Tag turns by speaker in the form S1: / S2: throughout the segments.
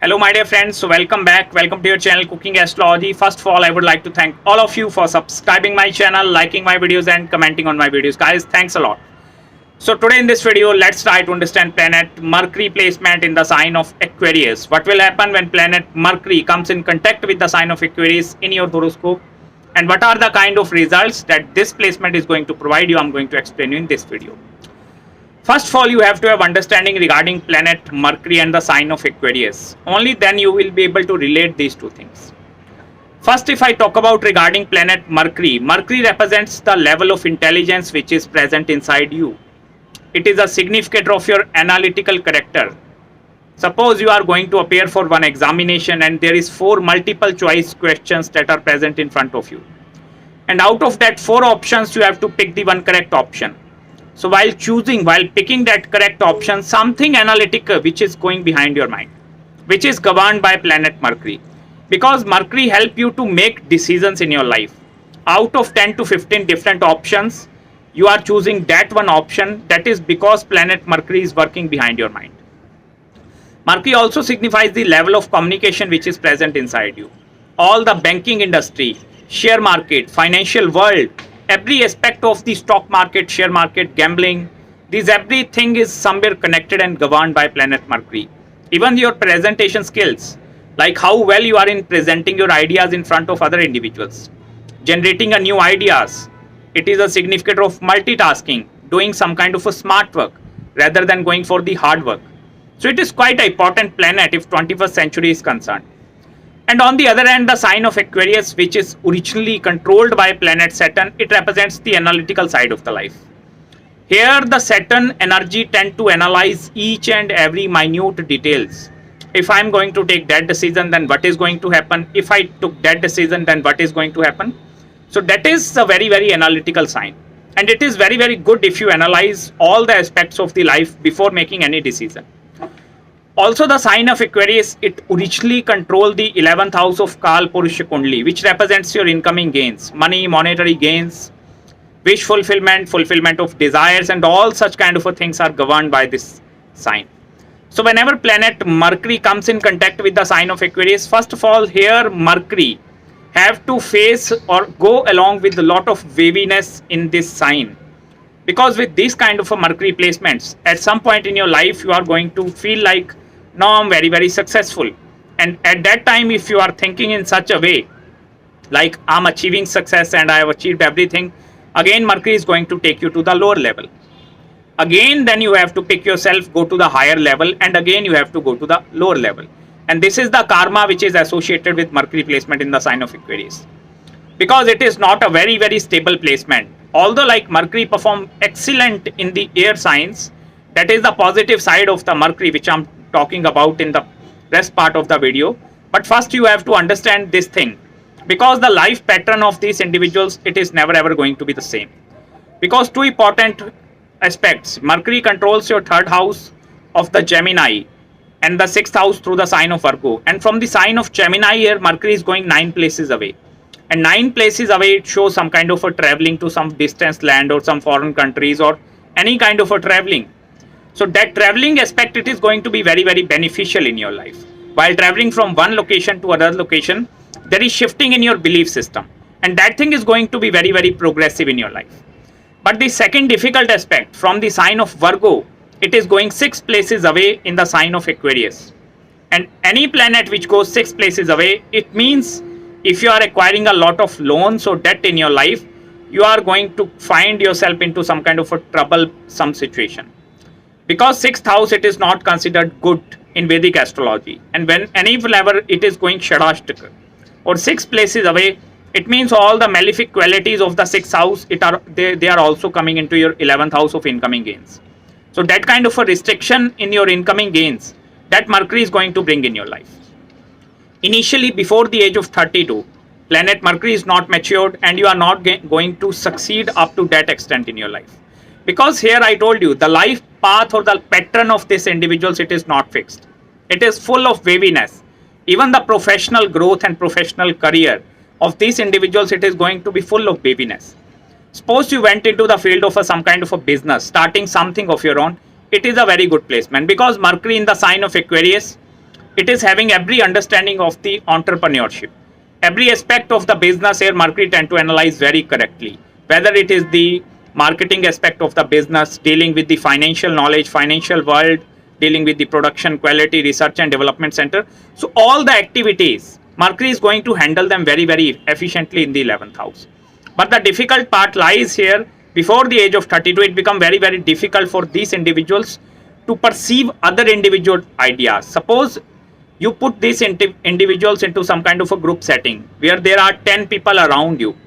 S1: Hello my dear friends, so welcome back. Welcome to your channel Cooking Astrology. First of all, I would like to thank all of you for subscribing my channel, liking my videos and commenting on my videos. Guys, thanks a lot. So today in this video, let's try to understand planet Mercury placement in the sign of Aquarius. What will happen when planet Mercury comes in contact with the sign of Aquarius in your horoscope? And what are the kind of results that this placement is going to provide you? I'm going to explain you in this video. First of all, you have to have understanding regarding planet Mercury and the sign of Aquarius. Only then you will be able to relate these two things. First, if I talk about regarding planet Mercury, Mercury represents the level of intelligence which is present inside you. It is a significator of your analytical character. Suppose you are going to appear for one examination and there is 4 multiple choice questions that are present in front of you. And out of that 4 options, you have to pick the one correct option. So while picking that correct option, something analytical which is going behind your mind, which is governed by planet Mercury. Because Mercury help you to make decisions in your life. Out of 10 to 15 different options, you are choosing that one option. That is because planet Mercury is working behind your mind. Mercury also signifies the level of communication which is present inside you. All the banking industry, share market, financial world, every aspect of the stock market, share market, gambling, everything is somewhere connected and governed by planet Mercury. Even your presentation skills, like how well you are in presenting your ideas in front of other individuals, generating a new ideas. It is a significant of multitasking, doing some kind of a smart work rather than going for the hard work. So it is quite an important planet if 21st century is concerned. And on the other hand, the sign of Aquarius, which is originally controlled by planet Saturn, it represents the analytical side of the life. Here, the Saturn energy tend to analyze each and every minute details. If I am going to take that decision, then what is going to happen? If I took that decision, then what is going to happen? So that is a very, very analytical sign. And it is very, very good if you analyze all the aspects of the life before making any decision. Also, the sign of Aquarius, it originally controlled the 11th house of Kal Purusha Kundli, which represents your incoming gains, money, monetary gains, wish fulfillment, fulfillment of desires, and all such kind of things are governed by this sign. So whenever planet Mercury comes in contact with the sign of Aquarius, first of all, here Mercury have to face or go along with a lot of waviness in this sign. Because with these kind of Mercury placements, at some point in your life, you are going to feel like, now I'm very, very successful. And at that time, if you are thinking in such a way, like I'm achieving success and I have achieved everything, again, Mercury is going to take you to the lower level. Again, then you have to pick yourself, go to the higher level, and again, you have to go to the lower level. And this is the karma which is associated with Mercury placement in the sign of Aquarius. Because it is not a very, very stable placement. Although like Mercury perform excellent in the air signs, that is the positive side of the Mercury which I'm talking about in the rest part of the video. But first you have to understand this thing. Because the life pattern of these individuals, it is never ever going to be the same. Because 2 important aspects. Mercury controls your 3rd house of the Gemini and the 6th house through the sign of Virgo. And from the sign of Gemini here, Mercury is going 9 places away. And 9 places away, it shows some kind of a traveling to some distant land or some foreign countries or any kind of a traveling. So that traveling aspect, it is going to be very, very beneficial in your life. While traveling from one location to another location, there is shifting in your belief system. And that thing is going to be very, very progressive in your life. But the second difficult aspect from the sign of Virgo, it is going 6 places away in the sign of Aquarius. And any planet which goes 6 places away, it means if you are acquiring a lot of loans or debt in your life, you are going to find yourself into some kind of a troublesome situation. Because 6th house, it is not considered good in Vedic Astrology. And whenever it is going Shadashtika or 6 places away, it means all the malefic qualities of the 6th house, they are also coming into your 11th house of incoming gains. So that kind of a restriction in your incoming gains, that Mercury is going to bring in your life. Initially, before the age of 32, planet Mercury is not matured and you are not going to succeed up to that extent in your life. Because here I told you, the life path or the pattern of this individuals, it is not fixed. It is full of waviness. Even the professional growth and professional career of these individuals, it is going to be full of waviness. Suppose you went into the field of some kind of a business, starting something of your own, it is a very good placement because Mercury in the sign of Aquarius, It is having every understanding of the entrepreneurship. Every aspect of the business here, Mercury tend to analyze very correctly. Whether it is the marketing aspect of the business, dealing with the financial knowledge, financial world, dealing with the production, quality, research and development center. So all the activities, Mercury is going to handle them very, very efficiently in the 11th house. But the difficult part lies here. Before the age of 32, it becomes very, very difficult for these individuals to perceive other individual ideas. Suppose you put these individuals into some kind of a group setting where there are 10 people around you.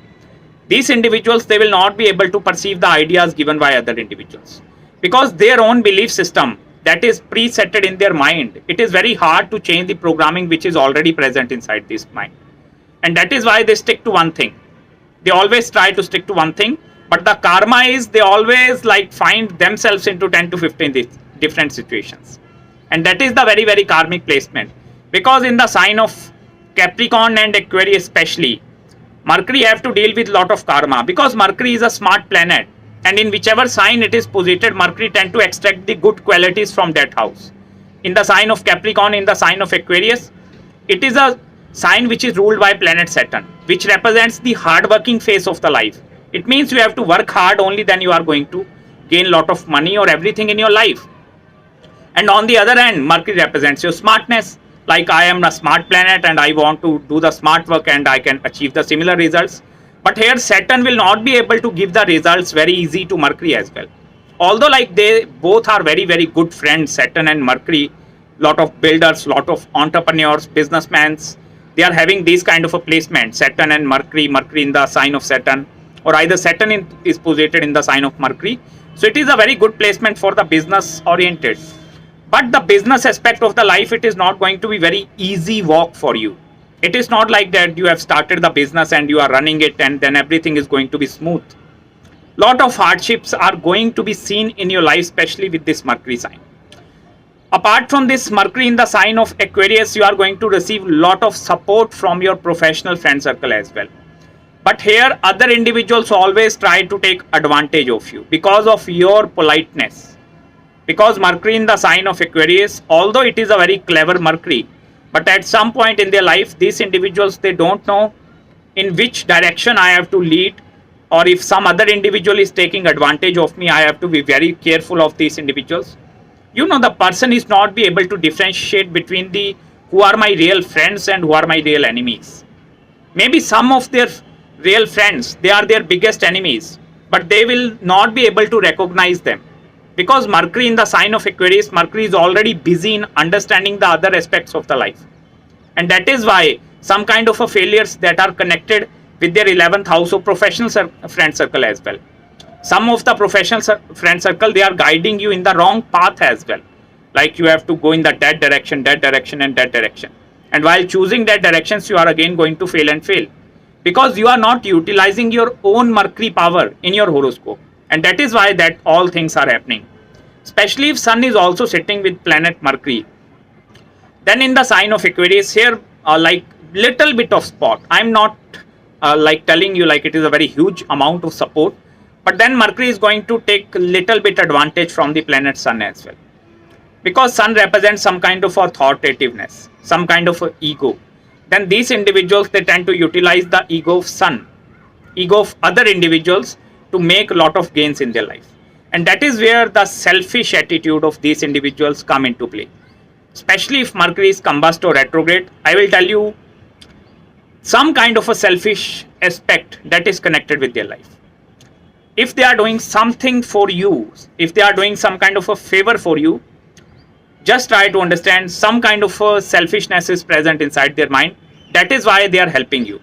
S1: These individuals, they will not be able to perceive the ideas given by other individuals because their own belief system that is presetted in their mind. It is very hard to change the programming which is already present inside this mind. And that is why they stick to one thing. They always try to stick to one thing, but the karma is they always like find themselves into 10 to 15 different situations. And that is the very, very karmic placement. Because in the sign of Capricorn and Aquarius especially, Mercury have to deal with lot of karma. Because Mercury is a smart planet, and in whichever sign it is posited, Mercury tend to extract the good qualities from that house. In the sign of Capricorn, in the sign of Aquarius, it is a sign which is ruled by planet Saturn, which represents the hard-working phase of the life. It means you have to work hard, only then you are going to gain lot of money or everything in your life. And on the other hand, Mercury represents your smartness. Like I am a smart planet and I want to do the smart work and I can achieve the similar results. But here Saturn will not be able to give the results very easy to Mercury as well. Although like they both are very, very good friends, Saturn and Mercury, lot of builders, lot of entrepreneurs, businessmen, they are having these kind of a placement, Saturn and Mercury, Mercury in the sign of Saturn, or either Saturn is posited in the sign of Mercury. So it is a very good placement for the business oriented. But the business aspect of the life, it is not going to be very easy walk for you. It is not like that you have started the business and you are running it and then everything is going to be smooth. Lot of hardships are going to be seen in your life, especially with this Mercury sign. Apart from this Mercury in the sign of Aquarius, you are going to receive lot of support from your professional friend circle as well. But here other individuals always try to take advantage of you because of your politeness. Because Mercury in the sign of Aquarius, although it is a very clever Mercury, but at some point in their life, these individuals, they don't know in which direction I have to lead, or if some other individual is taking advantage of me, I have to be very careful of these individuals. You know, the person is not be able to differentiate between the who are my real friends and who are my real enemies. Maybe some of their real friends, they are their biggest enemies, but they will not be able to recognize them. Because Mercury in the sign of Aquarius, Mercury is already busy in understanding the other aspects of the life. And that is why some kind of a failures that are connected with their 11th house of professional friend circle as well. Some of the professional friend circle, they are guiding you in the wrong path as well. Like you have to go in that direction and that direction. And while choosing that directions, you are again going to fail and fail. Because you are not utilizing your own Mercury power in your horoscope. And that is why that all things are happening. Especially if Sun is also sitting with planet Mercury. Then in the sign of Aquarius, here like little bit of spot. I'm not like telling you like it is a very huge amount of support. But then Mercury is going to take little bit advantage from the planet Sun as well. Because Sun represents some kind of authoritativeness, some kind of ego. Then these individuals, they tend to utilize the ego of Sun, ego of other individuals, to make a lot of gains in their life. And that is where the selfish attitude of these individuals come into play. Especially if Mercury is combust or retrograde, I will tell you some kind of a selfish aspect that is connected with their life. If they are doing something for you, if they are doing some kind of a favor for you, just try to understand some kind of a selfishness is present inside their mind. That is why they are helping you.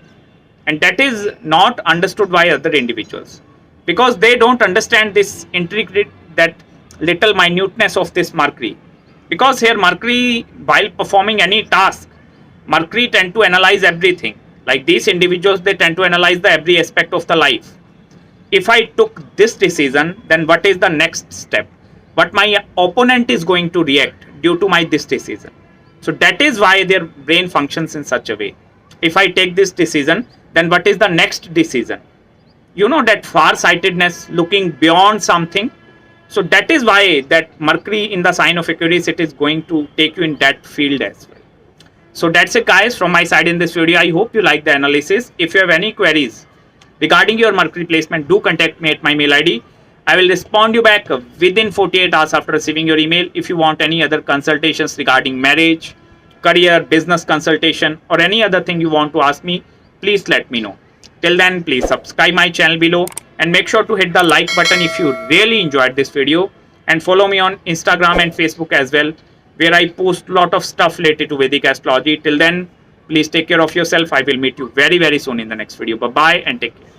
S1: And that is not understood by other individuals. Because they don't understand this intricate, that little minuteness of this Mercury. Because here Mercury, while performing any task, Mercury tend to analyze everything. Like these individuals, they tend to analyze the every aspect of the life. If I took this decision, then what is the next step? What my opponent is going to react due to my this decision. So that is why their brain functions in such a way. If I take this decision, then what is the next decision? You know, that far-sightedness, looking beyond something. So that is why that Mercury in the sign of Aquarius, it is going to take you in that field as well. So that's it guys from my side in this video. I hope you like the analysis. If you have any queries regarding your Mercury placement, do contact me at my mail ID. I will respond you back within 48 hours after receiving your email. If you want any other consultations regarding marriage, career, business consultation, or any other thing you want to ask me, please let me know. Till then, please subscribe my channel below and make sure to hit the like button if you really enjoyed this video, and follow me on Instagram and Facebook as well, where I post a lot of stuff related to Vedic Astrology. Till then, please take care of yourself. I will meet you very soon in the next video. Bye bye and take care.